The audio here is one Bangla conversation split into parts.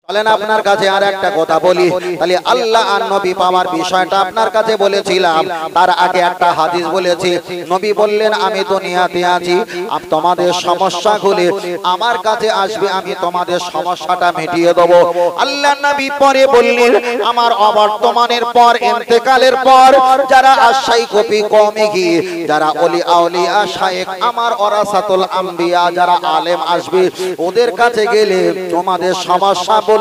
চলেন আপনার কাছে আর একটা কথা বলি। তাহলে আল্লাহ আর নবী পাওয়ার বিষয়টা আপনার কাছে বলেছিলাম, তার আগে একটা হাদিস বলেছি। নবী বললেন, আমি দুনিয়াতে আছি, তোমাদের সমস্যাগুলি আমার কাছে আসবে, আমি তোমাদের সমস্যাটা মিটিয়ে দেব। আল্লাহ নবী পরে বললেন, আমার অবর্তমানের পর, ইন্তেকালের পর যারা আশাই কপি কওমিহি, যারা ওলি আউলিয়া শায়েখ, আমার ওরাসাতুল আম্বিয়া যারা আলেম আসবে, ওদের কাছে গেলে তোমাদের সমস্যা বললে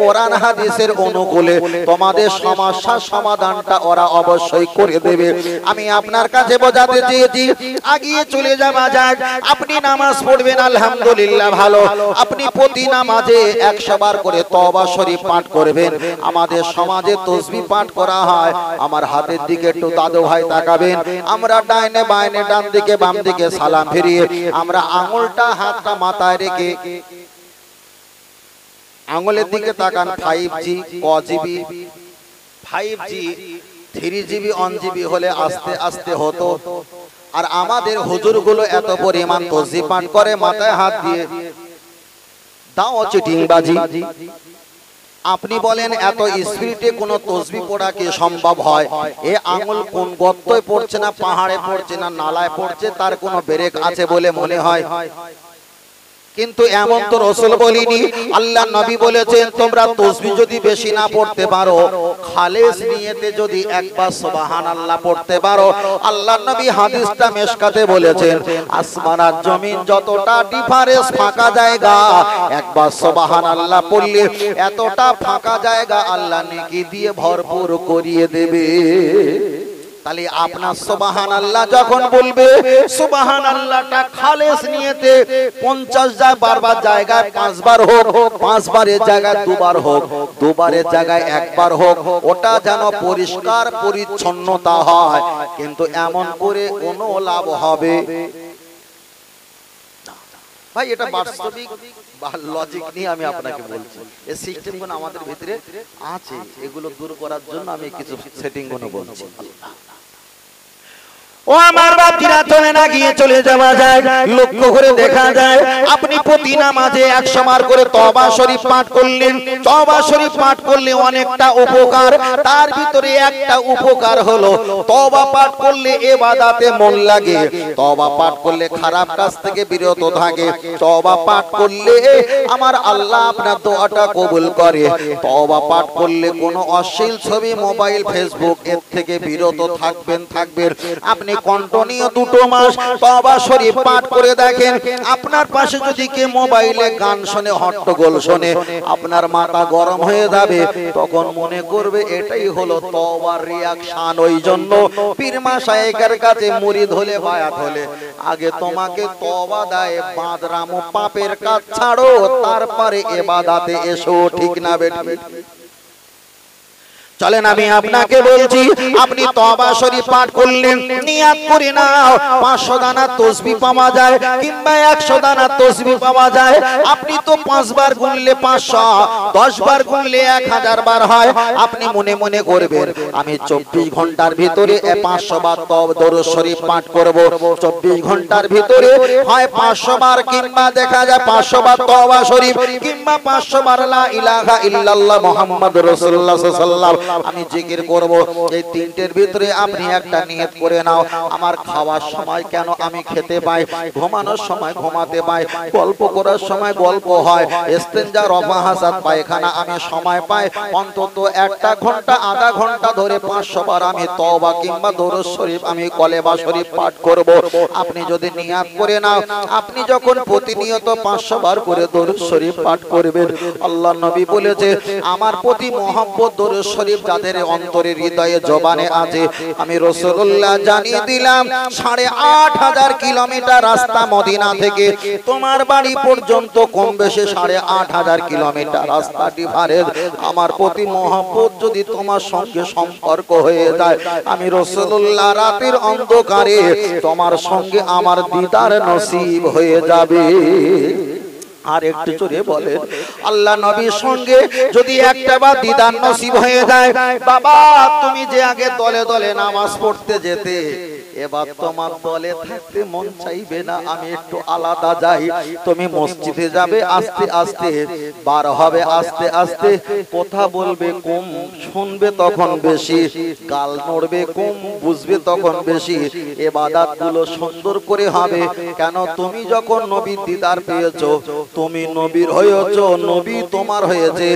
কোরআন হাদিসের অনুকূলে তোমাদের সমস্যার সমাধানটা ওরা অবশ্যই করে দেবে। আমি আপনার কাছে বোঝাতে চেয়েছি, আগিয়ে চলে যাওয়া যাক। আপনি নামাজ পড়বেন, আলহামদুলিল্লাহ ভালো। আপনি প্রতি নামাজে 100 বার করে তওবা শরীফ পাঠ করবেন। আমাদের সমাজে তাসবিহ পাঠ করা হয়। আমার হাতের দিকে একটু দাদু ভাই তাকাবেন। আমরা ডাইনে বাইনে, ডান দিকে বাম দিকে সালাম ফিরিয়ে আমরা আঙুলটা হাতটা মাথায় রেখে আঙুলের দিকে তাকান। 5G কজিবি, 5G 3GB 1GB হলে আস্তে আস্তে হতো। আর আমাদের হুজুরগুলো এত পরিমাণ তাসবিহ পাঠ করে মাথায় হাত দিয়ে, দাও চিটিংবাজি। আপনি বলেন এত স্পিডে কোন তাসবিহ পড়া কি সম্ভব হয়? এ আঙুল কোন গর্তয় পড়ছে না, পাহাড়ে পড়ছে না, নালায় পড়ছে, তার কোনো ব্রেক আছে বলে মনে হয়? কিন্তু এমন তো রাসূল বলেনি। আল্লাহ নবী বলেছেন, তোমরা তাসবিহ যদি বেশি না পড়তে পারো, খালেস নিয়তে যদি একবার সুবহানাল্লাহ পড়তে পারো, আল্লাহ নবী হাদিসটা মিশকাতে বলেছেন, আসমান আর জমিন যতটা ডিফারেন্স ফাঁকা জায়গা, একবার সুবহানাল্লাহ পড়লে এতটা ফাঁকা জায়গা আল্লাহ নেকি দিয়ে ভরপুর করিয়ে দেবে। তাহলে আপনার সুবহানাল্লাহ যখন বলবে, সুবহানাল্লাহটা খালেস নিয়তে 50 বারবার জায়গায় 5 বার হোক, 5 বারের জায়গায় 2 বার হোক, 2 বারের জায়গায় 1 বার হোক, ওটা যেন পরিষ্কার পরিচ্ছন্নতা হয়। কিন্তু এমন করে কোনো লাভ হবে ভাই? এটা বাস্তবিক লজিক নিয়ে আমি আপনাকে বলছি। এই সিস্টেমগুলো আমাদের ভিতরে আছে, এগুলো দূর করার জন্য আমি কিছু সেটিংগুলো বলছি। ও আমার বাপজিরা, চলে না গিয়ে চলে যাওয়া যায়। লক্ষ্য করে দেখা যায়, আপনি প্রতি নামাজে 100 বার করে তওবা শরীফ পাঠ করলেন। তওবা শরীফ পাঠ করলে অনেকটা উপকার, তার ভিতরে একটা উপকার হলো তওবা পাঠ করলে ইবাদতে মন লাগে, তওবা পাঠ করলে খারাপ কাজ থেকে বিরত থাকে, তওবা পাঠ করলে আমার আল্লাহ আপনার দোয়াটা কবুল করে, তওবা পাঠ করলে কোনো অশ্লীল ছবি, মোবাইল, ফেসবুক এর থেকে বিরত থাকবেন। আপনি কন্টিনিউ 2 মাস তওবা শরীফ পাঠ করে দেখেন। আপনার পাশে যদি কে মোবাইলে গান শুনে, হট্টগোল শুনে, আপনার মাথা গরম হয়ে যাবে। তখন মনে করবে এটাই হলো তওবার রিঅ্যাকশন। ওই জন্য পীর মাশায়েখের কাছে মুরিদ হলে, বায়াত হলে আগে তোমাকে তওবা দেয়, বাদরাম পাপের কাজ ছাড়ো, তারপরে ইবাদতে এসো। ঠিক না বেটি? চলেন আমি আপনাকে বলছি, আপনি তওবা শরীফ পাঠ করলেন, নিয়াত করে নাও 500 দানা তাসবিহ পাওয়া যায়, কিংবা 100 দানা তাসবিহ পাওয়া যায়। আপনি তো 5 বার গুনলে 500, 10 বার গুনলে 1000 বার হয়। আপনি মনে মনে করবেন, আমি 24 ঘন্টার ভিতরে 500 বার দরুদ শরীফ পাঠ করব। 24 ঘন্টার ভিতরে হয় 500 বার, কিংবা দেখা যায় 500 বার তওবা শরীফ, কিংবা 500 বার লা ইলাহা ইল্লাল্লাহ মুহাম্মাদুর রাসূলুল্লাহ সাল্লাল্লাহু আলাইহি ওয়াসাল্লাম আমি জিকির করব। এই তিনটের ভিতরে আপনি একটা নিয়ত করে নাও, আমার খাওয়ার সময় কেন আমি খেতে পাই, ঘুমানোর সময় ঘুমাতে পাই, গল্প করার সময় গল্প হয়, ইস্তেনজা, রফা, হাসাদ, পায়খানা আমি সময় পাই, অন্তত 1 ঘন্টা আধা ঘন্টা ধরে 500 বার আমি তওবা কিংবা দরুদ শরীফ, আমি কলেমা শরীফ পাঠ করব। আপনি যদি নিয়ত করে নাও, আপনি যখন প্রতিনিয়ত 500 বার করে দরুদ শরীফ পাঠ করবেন, আল্লাহ নবী বলেছে, আমার প্রতি মহব্বত দরুদ শরীফ যাদের অন্তরে, হৃদয়ে, জবানে আছে, আমি রাসূলুল্লাহ জানিয়ে দিলাম 8500 কিলোমিটার রাস্তা মদিনা থেকে তোমার বাড়ি পর্যন্ত কম বেশি 8500 কিলোমিটার রাস্তা ডিফারেন্স। আমার প্রতি মহব্বত যদি তোমার সঙ্গে সম্পর্ক হয়ে যায়, আমি রাসূলুল্লাহ রাতের অন্ধকারে তোমার সঙ্গে আমার দিদার নসিব হয়ে যাবে। আর একটু জোরে বলেন, আল্লাহ নবীর সঙ্গে যদি একটা বার দিদার নসিব হয়ে যায়, বাবা তুমি যে আগে দলে দলে নামাজ পড়তে যেতে, এবার তোমার দলে থাকতে মন চাইবে না, আমি একটু আলাদা যাই। তুমি মসজিদে যাবে আস্তে আস্তে, বার হবে আস্তে আস্তে, কথা বলবে কম, শুনবে তখন বেশি, গাল নড়বে কম, বুঝবে তখন বেশি। ইবাদত গুলো সুন্দর করে হবে। কেন? তুমি যখন নবীর দিদার পেয়েছো, তুমি নবীর হয়েছো, নবী তোমার হয়েছে।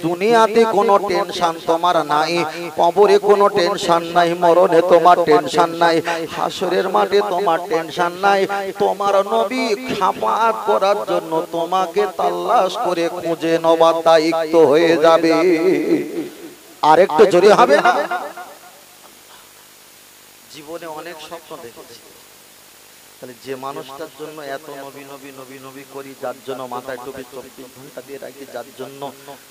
দুনিয়াতে কোনো টেনশন তোমার নাই, কবরে কোনো টেনশন নাই, মরণে তোমার টেনশন নাই, হাসরের মাঠে তোমার টেনশন নাই। তোমার নবী শাফাআত করার জন্য তোমাকে তালাশ করে খুঁজে নেবার দায়িত্ব হয়ে যাবে। আরেকটু জোরে হবে না? জীবনে অনেক স্বপ্ন দেখেছি, তাহলে যে মানুষটার জন্য এত নবী নবী নবী নবী করি, যার জন্য মাথায় টুপি 24 ঘন্টা দিয়ে রাখি, যার জন্য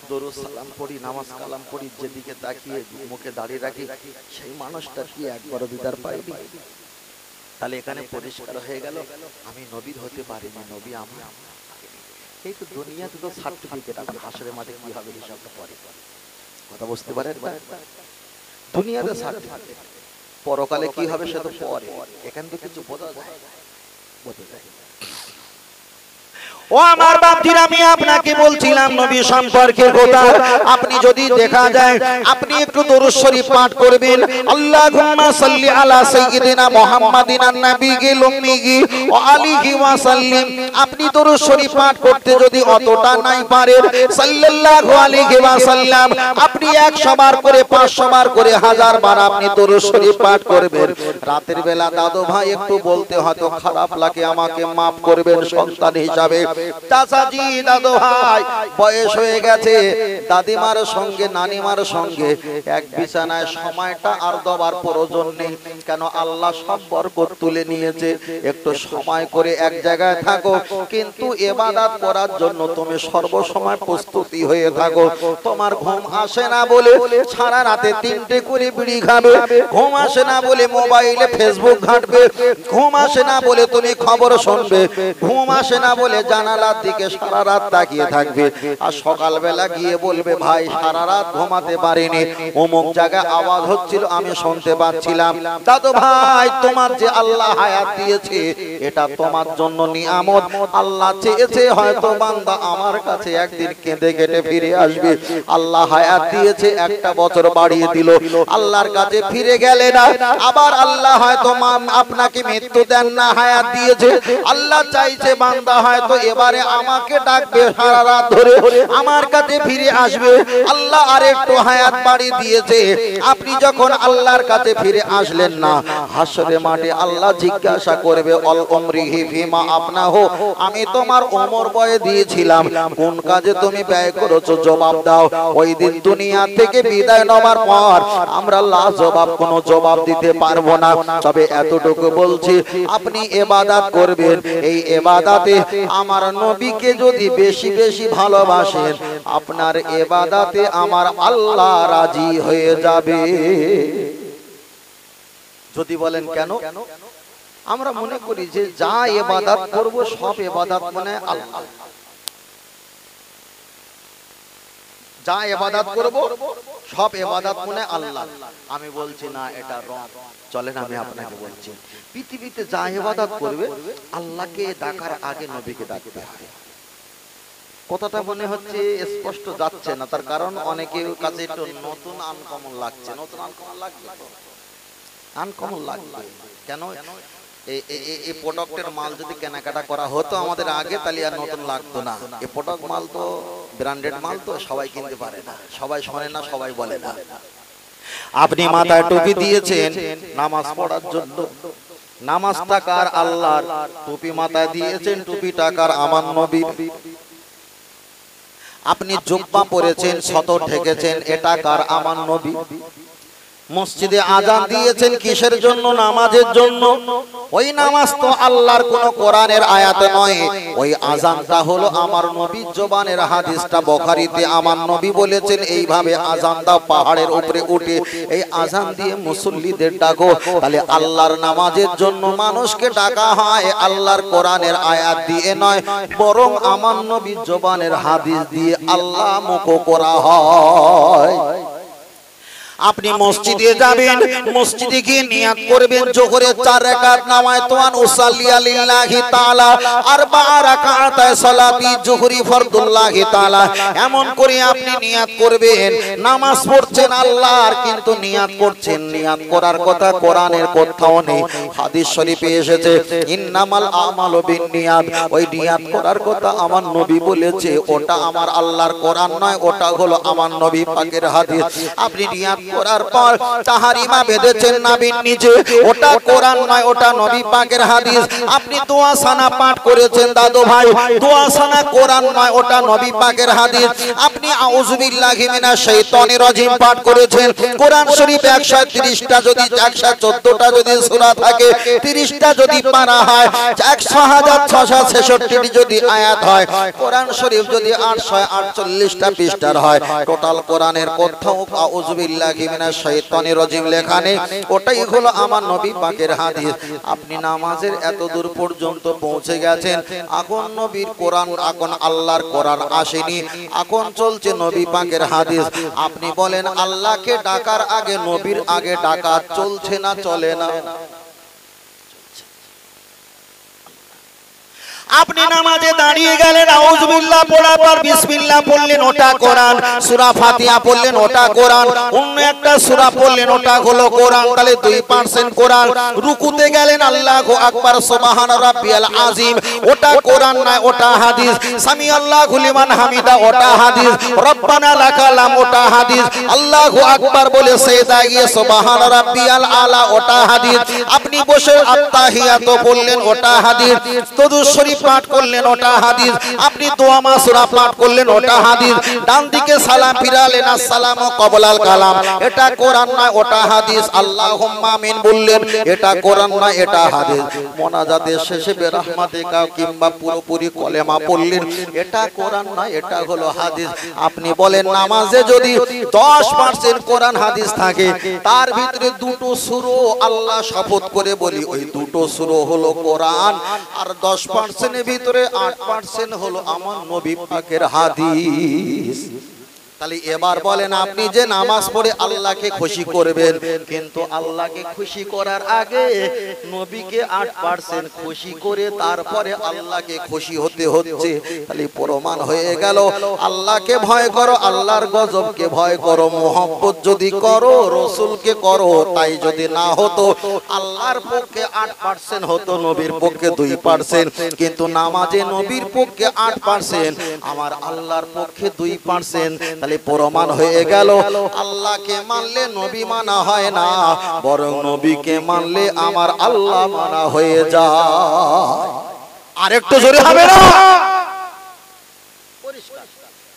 দরুদ সালাম পড়ি, নামাজ কালাম পড়ি, যেদিকে তাকিয়ে মুখে দাঁড়িয়ে রাখি, সেই মানুষটা কি একবারও দিদার পাইনি? তাহলে এখানে পরিষ্কার হয়ে গেল আমি নবীর হতে পারিনি, নবী আমি। এই তো দুনিয়াতে তো সার্টিফিকেট, আমার হাসরের মাঠে কি হবে হিসাবটা পরে। কথা বুঝতে পারেন? দুনিয়াতে সার্টিফিকেট, পরকালে কি হবে সে তো পরে। এখান থেকে কিছু বোঝা যায়। ও আমার বাপজিরা, আমি আপনাকে বলছিলাম নবী সম্পর্কে কথা। আপনি যদি দেখা যায়, আপনি একটু দরুদ শরীফ পাঠ করবেন, আল্লাহুম্মা সাল্লি আলা সাইয়্যিদিনা মুহাম্মাদিন আন-নাবিয়্যিল উম্মিয়্যি ওয়া আলিহি ওয়া সাল্লিম। আপনি দরুদ শরীফ পাঠ করতে যদি অতটা নাই পারেন, সাল্লাল্লাহু আলাইহি ওয়া সাল্লাম, আপনি 100 বার করে, 500 বার করে, 1000 বার আপনি দরুদ শরীফ পাঠ করবেন। রাতের বেলা দাদু ভাই একটু বলতে হয়তো খারাপ লাগে, আমাকে maaf করবেন সন্তান হিসাবে। চাচাজি, দাদু ভাই বয়স হয়ে গেছে, দাদিমার সঙ্গে নানিমার সঙ্গে এক বিছানায় সময়টা আর দেওয়ার প্রয়োজন নেই। কেন? আল্লাহ সব বরকত তুলে নিয়েছে। একটু সময় করে এক জায়গায় থাকো, কিন্তু ইবাদত করার জন্য তুমি সর্বসময় প্রস্তুতি হয়ে থাকো। তোমার ঘুম আসে না বলে সারা রাতে 3টে করে বিড়ি খাবে, ঘুম আসে না বলে মোবাইলে ফেসবুক ঘাঁটবে, ঘুম আসে না বলে তুমি খবর শুনবে, ঘুম আসে না বলে জানালার দিকে সারা রাত তাকিয়ে থাকবে। আর সকালবেলা গিয়ে বলবে, ভাই সারা রাত ঘুমাতে পারিনি, অমুক জায়গায় আওয়াজ হচ্ছিল আমি শুনতে পাচ্ছিলাম। দাদু ভাই, তোমার যে আল্লাহ হায়াত দিয়েছে, এটা তোমার জন্য নিয়ামত। আল্লাহ চেয়েছে হয়তো বান্দা আমার কাছে একদিন কেঁদে কেটে ফিরে আসবে। আল্লাহ হায়াত দিয়েছে, 1টা বছর বাড়িয়ে দিল, আল্লাহর কাছে ফিরে গেলে না। আবার আল্লাহ হয়তো আপনাকে মৃত্যু দেন না, হায়াত দিয়েছে। আল্লাহ চাইছে বান্দা হয়তো এবারে আমাকে ডাকবে, সারা রাত ধরে আমার কাছে ফিরে আসবে। আল্লাহ আরেকটু হায়াত বাড়ি দিয়েছে। আপনি যখন আল্লাহর কাছে ফিরে আসলেন না, হাসরের মাঠে আল্লাহ জিজ্ঞাসা করবে, অল উমরিহি ফিমা আফনাহু, আমি তোমার ওমর বয়ে দিয়েছিলাম, কোন কাজে তুমি ব্যয় করেছো জবাব দাও। ওই দিন দুনিয়া থেকে বিদায় নেওয়ার পর আমরা লাজবাব কোনো জবাব দিতে পারবো না। তবে এতটুকু বলছি, আপনি ইবাদত করবেন, এই ইবাদতে আমার নবীকে যদি বেশি বেশি ভালোবাসেন, আপনার ইবাদতে আমার আল্লাহ রাজি হয়ে যাবে। যদি বলেন কেন? আমরা মনে করি যে যা ইবাদত করব সব ইবাদত মানে আল্লাহ, যা ইবাদত করব সব ইবাদত মানে আল্লাহ। আমি বলছি না, এটা রং। চলেন আমি আপনাকে বলছি, পৃথিবীতে যা ইবাদত করবে আল্লাহকে ডাকার আগে নবীকে ডাকতে হয়। কথাটা মনে হচ্ছে স্পষ্ট যাচ্ছে না, তার কারণ অনেকের কাছে একটু নতুন আনকমন লাগছে। নতুন আনকমন লাগবে তো, আনকমন লাগবে কেন? এই প্রোডাক্টের মাল যদি কেনাকাটা করা হতো আমাদের আগে, তাহলে আর নতুন লাগতো না। এই প্রোডাক্ট মাল তো ব্র্যান্ডেড মাল, তো সবাই কিনতে পারে না, সবাই শোনে না, সবাই বলে না। আপনি মাথায় টুপি দিয়েছেন নামাজ পড়ার জন্য, নামাজ টাকার আল্লাহর, টুপি মাথায় দিয়েছেন, টুপি টাকার আমার নবীর। আপনি জুব্বা পরেছেন, সতর ঢেকেছেন, এটা কার? আমার নবী। মসজিদে আজান দিয়েছেন কিসের জন্য? নামাজের জন্য। ওই নামাজ তো আল্লাহর কোন কোরআনের আয়াত নয়, ওই আজানটা হলো আমার নবীর জবানের হাদিসটা বুখারীতে আমার নবী বলেছেন, এইভাবে আজান দাও পাহাড়ের উপরে উঠে, এই আজান দিয়ে মুসল্লিদের ডাকো। তাহলে আল্লাহর নামাজের জন্য মানুষকে ডাকা হয়, আল্লাহর কোরআনের আয়াত দিয়ে নয়, বরং আমার নবীর জবানের হাদিস দিয়ে আল্লাহ মুখ করা হয়। আপনি মসজিদে যাবেন, মসজিদে গিয়ে নিয়াত করবেন যোহরের 4 রাকাত নামাজ তোয়ান উসাল্লি লিল্লাহি তাআলা আরবা রাকাতায় সালাতি যোহরি ফরদুল্লাহি তাআলা, এমন করে আপনি নিয়াত করবেন। নামাজ পড়ছেন আল্লাহর, কিন্তু নিয়াত করছেন, নিয়াত করার কথা কোরআনের কোথাও নেই, হাদিস শরীফে এসেছে ইন্নামাল আমালু বিন্নিয়াত, ওই নিয়াত করার কথা আমার নবী বলেছে, ওটা আমার আল্লাহর কোরআন নয়, ওটা হলো আমার নবী পাকের হাদিস। আপনি নিয়াত করার পর তাহারিমা বেঁধেছেন নাবির নিচে, ওটা কোরআন নয়, ওটা নবী পাকের হাদিস। আপনি দোয়া সানা পাঠ করেছেন দাদু ভাই, দোয়া সানা কোরআন নয়, ওটা নবী পাকের হাদিস। আপনি আউযু বিল্লাহি মিনাশ শাইতানির রাজিম পাঠ করেছেন, কোরআন শরীফ 130টা যদি 114টা যদি সূরা থাকে, 30টা যদি পারা হয়, 1666টি যদি আয়াত হয়, কোরআন শরীফ যদি 848টা পৃষ্ঠার হয়, টোটাল কোরআনের কোথাও আউযু বিল্লাহি মিনাশ শাইতানির রাজিম লেখা নেই, ওটাই হলো আমার নবী পাকের হাদিস। আপনি নামাজের এত দূর পর্যন্ত পৌঁছে গেছেন, এখন নবীর কোরআন, এখন আল্লাহর কোরআন আসেনি, এখন চলছে নবী পাকের হাদিস। আপনি বলেন আল্লাহকে ডাকার আগে নবীর আগে ডাকা চলছে না চলে না? আপনি নামাজে দাঁড়িয়ে গেলেন, আউযু বিল্লাহ পড়ার পর বিসমিল্লাহ পড়লেন, ওটা কোরআন। সূরা ফাতিহা পড়লেন, ওটা কোরআন। অন্য একটা সূরা পড়লেন, ওটা হলো কোরআন, তাহলে 2% কোরআন। রুকুতে গেলেন, আল্লাহু আকবার সুবহান রাব্বিয়াল আযীম, ওটা কোরআন নয়, ওটা হাদিস। সামি আল্লাহু লিমান হামিদা, ওটা হাদিস। রব্বানা লাকাল হামদ, ওটা হাদিস। আল্লাহু আকবার বলে সিজদা গিয়ে সুবহান রাব্বিয়াল আলা, ওটা হাদিস। আপনি বসে আত্তাহিয়াতু পড়লেন, ওটা হাদিস। দুরূদ শরীফ পাঠ করলেন, ওটা হাদিস। আপনি দোয়া মাসুরা পাঠ করলেন, ওটা হাদিস। ডান দিকে সালাম ফিরালেন, আসসালামু ক্বাবলাল কালাম, এটা কোরআন নয়, ওটা হাদিস। আল্লাহুম্মা আমিন বললেন, এটা কোরআন নয়, এটা হাদিস। মোনাজাতের শেষে বিরহমাতিকা কিংবা পুরোপুরি কলেমা পড়লেন, এটা কোরআন নয়, এটা হলো হাদিস। আপনি বলেন নামাজে যদি 10% কোরআন হাদিস থাকে, তার ভিতরে দুটো সূরা আল্লাহ শপথ করে বলি, ওই দুটো সূরা হলো কোরআন, আর 10% ভিতরে 8% হলো আমার নবী পাকের হাদিস। তাহলে এবার বলেন আপনি যে নামাজ পড়ে আল্লাহকে খুশি করবেন, কিন্তু আল্লাহকে খুশি করার আগে নবীকে 8% খুশি করে তারপরে আল্লাহকে খুশি হতে হচ্ছে, তাহলে প্রমাণ হয়ে গেল আল্লাহকে ভয় করো, আল্লাহর গজবকে ভয় করো, মোহাব্বত যদি করো রাসূলকে করো। তাই যদি না হতো আল্লাহর পক্ষে 8% হতো, নবীর পক্ষে 2%, কিন্তু নামাজে নবীর পক্ষে 8%, আমার আল্লাহর পক্ষে 2%। তাহলে প্রমাণ হয়ে গেল আল্লাহকে মানলে নবী মানা হয় না, বরং নবীকে মানলে আমার আল্লাহ মানা হয়ে যায়। আর একটু জোরে হবে না?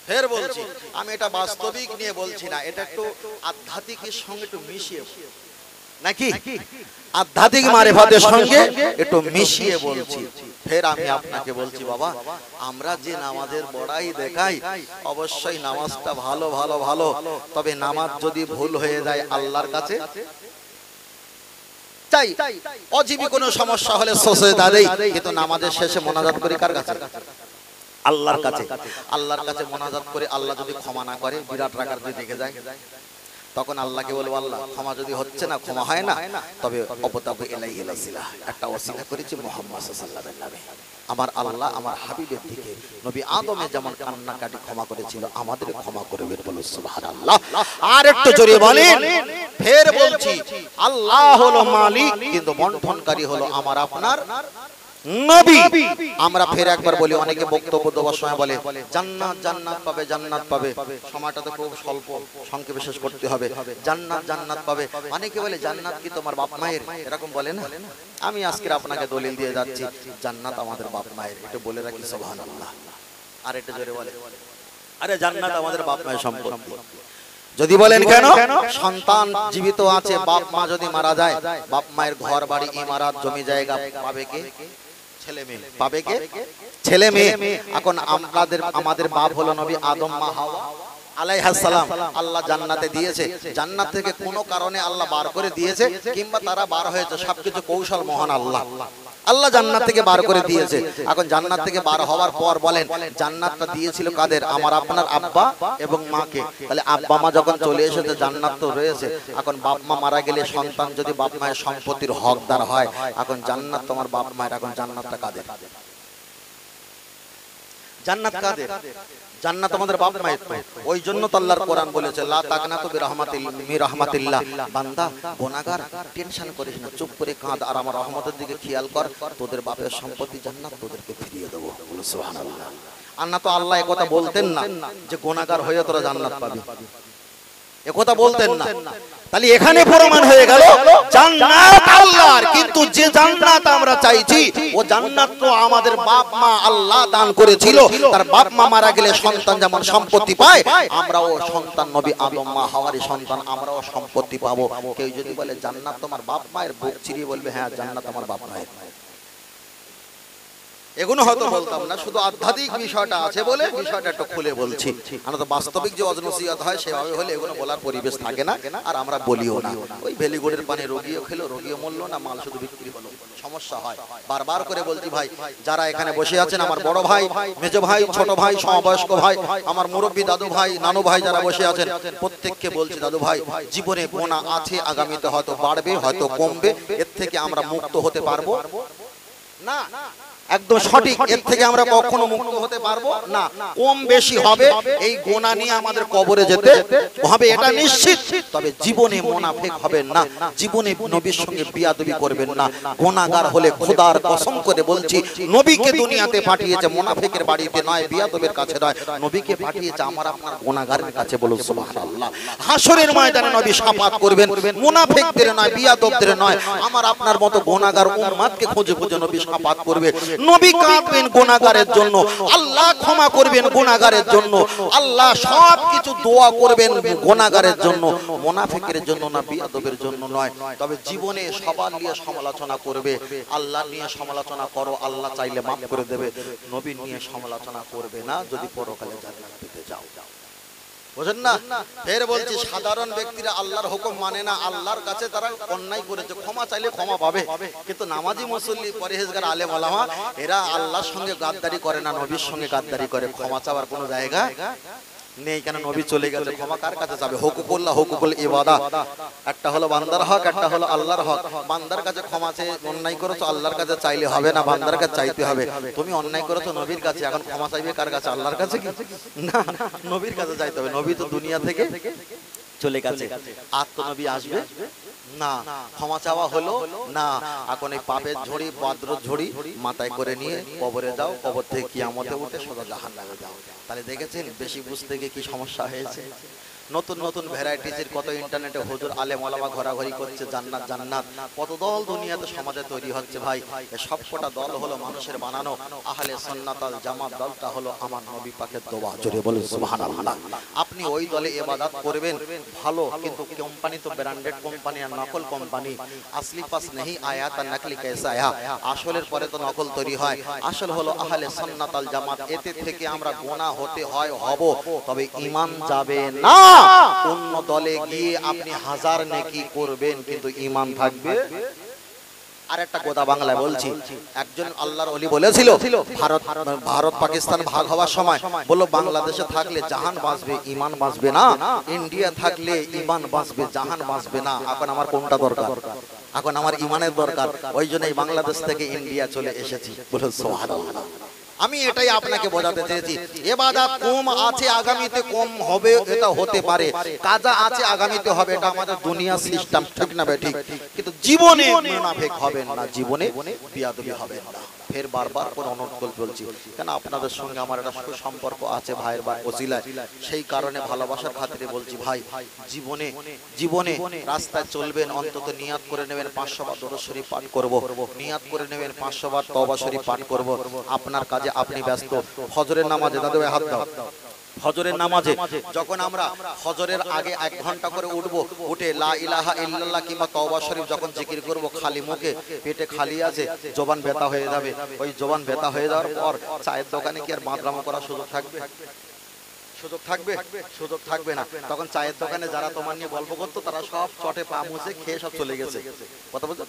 ফের বলছি, আমি এটা বাস্তবিক নিয়ে বলছি না, এটা একটু আধ্যাত্মিকের সঙ্গে একটু মিশিয়ে, নাকি আধ্যাত্মিক মারিফতের সঙ্গে একটু মিশিয়ে বলছি। ফের আমি আপনাকে বলছি বাবা, আমরা যে নামাজের বড়াই দেখাই, অবশ্যই নামাজটা ভালো ভালো ভালো, তবে নামাজ যদি ভুল হয়ে যায় আল্লাহর কাছে চাই, অজীবী কোনো সমস্যা হলে সজদা দেই, কিন্তু নামাজের শেষে মোনাজাত করি কার কাছে? আল্লাহর কাছে। আল্লাহর কাছে মোনাজাত করে আল্লাহ যদি ক্ষমা না করে, বিরাট রাকার যদি দেখে যায়, তখন আল্লাহকে বলবো আল্লাহ ক্ষমা যদি হচ্ছে না, ক্ষমা হয় না, তবে অবতাবু ইলাইহি ওয়াসিলা, একটা ওসিলা করেছি মুহাম্মদ সাল্লাল্লাহু আলাইহি ওয়াসাল্লামের নামে। আমার আল্লাহ আমার হাবিবের দিকে নবী আদমে যেমন কান্নাকাটি ক্ষমা করেছিল, আমাদের ক্ষমা করবে, বলো সুবহানাল্লাহ। আর একটু জোরে বলেন। ফের বলছি, আল্লাহ হলো মালিক, কিন্তু বন্টনকারী হলো আমার আপনার নবী। আমরা ফের একবার বলি, অনেকে বক্তব্য দেওয়ার সময় বলে জান্নাত জান্নাত পাবে, জান্নাত পাবে, সময়টা তো খুব স্বল্প, সংক্ষেপে শেষ করতে হবে। জান্নাত জান্নাত পাবে, অনেকে বলে জান্নাত কি তোমার বাপ মায়ের, এরকম বলে না? আমি আজকে আপনাকে দলিল দিয়ে যাচ্ছি, জান্নাত আমাদের বাপ মায়ের, এটা বলে রাখি সুবহানাল্লাহ। আর এটা জোরে বলে, আরে জান্নাত আমাদের বাপ মায়ের সম্পত্তি। যদি বলেন কেন? সন্তান জীবিত আছে, বাপ মা যদি মারা যায়, বাপ মায়ের ঘর বাড়ি ইমারত জমি জায়গা পাবে কে? ছেলে মেয়ে। পাবে কে? ছেলে মেয়ে। এখন আমাদের বাপ হলো নবী আদম, মা হাওয়া আলাইহিস সালাম। আল্লাহ জান্নাতে দিয়েছে, জান্নাত থেকে কোনো কারণে আল্লাহ বার করে দিয়েছে, কিংবা তারা বার হয়েছে, সবকিছু কৌশল মহান আল্লাহ। আল্লাহ জান্নাত থেকে বার করে দিয়েছে। এখন জান্নাত থেকে বার হওয়ার পর বলেন জান্নাতটা দিয়েছিল কাদের? আমার আপনার আব্বা এবং মাকে। তাহলে আব্বা মা যখন চলে এসেছে জান্নাত তো রয়েছে। এখন বাপ মা মারা গেলে সন্তান যদি বাপ মায়ের সম্পত্তির হকদার হয়, এখন জান্নাত তোমার বাপ মায়ের। এখন জান্নাতটা কাদের? জান্নাত কাদের? জান্নাত আমাদের বাপ মায়ের। তো ওই জন্য তো আল্লাহর কোরআন বলেছে লা তাকনাতু বিরহমাতিল্লাহ, বান্দা গুনাহগার টেনশন করিস না, চুপ করে কাঁদ আর আমার রহমতের দিকে খেয়াল কর, তোদের বাপের সম্পত্তি জান্নাত তোদেরকে ফিরিয়ে দেব। বলো সুবহানাল্লাহ। আর না তো আল্লাহ একথা বলতেন না যে গুনাহগার হয়ে তোরা জান্নাত পাবি, একথা বলতেন না। তাহলে এখানে প্রমাণ হয়ে গেল জান্নাত আল্লাহর, কিন্তু যে জান্নাত আমরা চাইছি ও জান্নাত তো আমাদের বাপ মা আল্লাহ দান করেছিল। তার বাপ মা মারা গেলে সন্তান যেমন সম্পত্তি পায়, আমরাও সন্তান নবী আদম মা হাওয়ারই সন্তান, আমরাও সম্পত্তি পাবো। কেউ যদি বলে জান্নাত তোমার বাপ মায়ের, বুক চিরিয়ে বলবে হ্যাঁ জান্নাত আমার বাপ মায়ের। এগুলো হয়তো বলতাম না, শুধু আধ্যাত্মিক বিষয়টা আছে বলে বিষয়টা একটু খুলে বলছি। আমরা তো বাস্তবিক যে ওয়াজ-নসিহত হয় সেভাবে হলে এগুলো বলার পরিবেশ থাকে না, আর আমরা বলিও না। ওই ভেলিগুড়ের পানি রোগীও খেলো, রোগীও মরলো না, মাল শুধু বিক্রি হলো, সমস্যা হয়। বারবার করে বলছি ভাই, যারা এখানে বসে আছেন, আমার বড় ভাই, মেজ ভাই, ছোট ভাই, সমবয়স্ক ভাই, আমার মুরব্বী দাদু ভাই, নানু ভাই যারা বসে আছেন, প্রত্যেককে বলছি দাদু ভাই, জীবনে গোনা আছে, আগামীতে হয়তো বাড়বে, হয়তো কমবে, এর থেকে আমরা মুক্ত হতে পারবো না। একদম সঠিক, এর থেকে আমরা কখনো মুক্ত হতে পারবো না। কম বেশি হবে, এই গোনা নিয়ে আমাদের কবরে যেতে হবে, এটা নিশ্চিত। তবে জীবনে মুনাফিক হবেন না, জীবনে নবীর সঙ্গে বিয়াদবি করবেন না। গুনাহগার হলে খোদার কসম করে বলছি, নবীকে দুনিয়াতে পাঠিয়েছে মুনাফিকের বাড়িতে নয়, বিয়াদবের কাছে নয়, নবীকে পাঠিয়েছে আমার আপনার গুনাহগারের কাছে। বলুন সুবহানাল্লাহ। হাসরের ময়দানে নবী শাফাত করবেন, মুনাফিকদের নয়, বিয়াদবদের নয়, আমার আপনার মতো গুনাহগার উম্মতকে খুঁজে খুঁজে নবী শাফাত করবে। নবী কাঁদবেন গুনাহগারের জন্য, আল্লাহ ক্ষমা করবেন গুনাহগারের জন্য, আল্লাহ সবকিছু দোয়া করবেন গুনাহগারের জন্য, মুনাফিকের জন্য না, বিয়াদবের জন্য নয়। তবে জীবনে সবার নিয়ে সমালোচনা করবে, আল্লাহ নিয়ে সমালোচনা করো, আল্লাহ চাইলে মাফ করে দেবে। নবী নিয়ে সমালোচনা করবে না যদি পরকালে জান্নাত পেতে যাও। বুঝেন না? ফের বলছি, সাধারণ ব্যক্তিরা আল্লাহর হুকুম মানে না, আল্লাহর কাছে তারা অন্যায় করেছে, ক্ষমা চাইলে ক্ষমা পাবে। কিন্তু নামাজি মুসল্লি, পরহেজগার, আলেম ওলামা এরা আল্লাহর সঙ্গে গাদ্দারি করে না, নবীর সঙ্গে গাদ্দারি করে। ক্ষমা চাওয়ার কোনো জায়গা নেই, কেন নবী চলে গেছে, ক্ষমা কার কাছে যাবে? হুকুকুল্লাহ, হুকুকুল ইবাদাত, একটা হলো বান্দার হক, একটা হলো আল্লাহর হক। বান্দার কাছে ক্ষমা চেয়ে অন্যায় করেছো, আল্লাহর কাছে চাইলে হবে না, বান্দার কাছে চাইতে হবে। তুমি অন্যায় করেছো নবীর কাছে, এখন ক্ষমা চাইবে কার কাছে? আল্লাহর কাছে কি না, নবীর কাছে চাইতে হবে। নবী তো দুনিয়া থেকে চলে গেছে, আর তো নবী আসবে না। ক্ষমা চাওয়া হলো না, এখন এই পাপের ঝড়ি, বদ্র ঝড়ি মাথায় করে নিয়ে কবরে যাও, কবর থেকে কিয়ামতে উঠে সোজা জাহান্নামে যাও। তাহলে দেখেছেন বেশি বুঝতে গিয়ে কি সমস্যা হয়েছে? নতুন নতুন ভ্যারাইটিজের কত ইন্টারনেটে হুজুর আলেম ওলামা ঘোরাঘুরি করছে, জান্নাত জান্নাত, কত দল দুনিয়াতে সমাজে তৈরি হচ্ছে। ভাই এই সবকটা দল হলো মানুষের বানানো, আহলে সুন্নাত ওয়াল জামাত দলটা হলো আমার নবী পাকের দোয়া। জোরে বলুন সুবহানাল্লাহ। আপনি ওই দলে ইবাদত করবেন ভালো, কিন্তু কোম্পানি তো ব্র্যান্ডেড কোম্পানি আর নকল কোম্পানি। আসলি পাস নেই আয়া তা নকলি কেসা আয়া, আসলের পরে তো নকল তৈরি হয়। আসল হলো আহলে সুন্নাত ওয়াল জামাত। এতে থেকে আমরা গোনা হতে হয় হব, তবে ঈমান যাবে না। অন্য দলে গিয়ে আপনি হাজার নেকি করবেন, কিন্তু ঈমান থাকবে। আর একটা কথা বাংলায় বলছি, একজন আল্লাহর ওলি বলেছিল, ভারত পাকিস্তান ভাগ হওয়ার সময় বলল, বাংলাদেশে থাকলে জাহান বাঁচবে, ঈমান বাঁচবে না। ইন্ডিয়া থাকলে ঈমান বাঁচবে, জাহান বাঁচবে না। এখন আমার কোনটা দরকার? এখন আমার ঈমানের দরকার। ওই জন্যই বাংলাদেশ থেকে ইন্ডিয়া চলে এসেছি। বলুন সুবহানাল্লাহ। আমি এটাই আপনাকে বোঝাতে চেয়েছি, ইবাদত কম আছে, আগামীতে কম হবে, এটা হতে পারে। কাজা আছে, আগামীতে হবে, এটা আমাদের দুনিয়া সিস্টেম, ঠিক না ঠিক? কিন্তু জীবনে মুনাফিক হবেন না, জীবনে বিয়াদবি হবেন না। ফের বারবার করে অনুরোধ বলছি, কেন আপনাদের সঙ্গে আমার একটা সুসম্পর্ক আছে ভাইয়ের বা ওসিলায়, সেই কারণে ভালোবাসার খাতিরে বলছি, ভাই জীবনে জীবনে রাস্তায় চলবেন, অন্তত নিয়াত করে নেবেন 500 বার দরুদ শরীফ পাঠ করব, নিয়াত করে নেবেন 500 বার তওবা শরীফ পাঠ করব। আপনার কাজে আপনি ব্যস্ত। ফজরের নামাজে, দাদু ভাই হাত দাও, ফজরের নামাজে যখন আমরা ফজরের আগে 1 ঘন্টা করে উঠবো, উঠে লা ইলাহা ইল্লাল্লাহ কিংবা তওবা শরীফ যখন জিকির করব, খালি মুখে, পেটে খালি আছে, জবান ব্যথা হয়ে যাবে। ওই জবান ব্যথা হয়ে যাওয়ার পর চায়ের দোকানে কি আর মাদরামো করার সুযোগ থাকবে? সুযোগ থাকবে? সুযোগ থাকবে না। তখন চায়ের দোকানে যারা তোমার নিয়ে গল্প করতো, তারা সব চটে পা মুছে খেয়ে সব চলে গেছে। কথা বলতে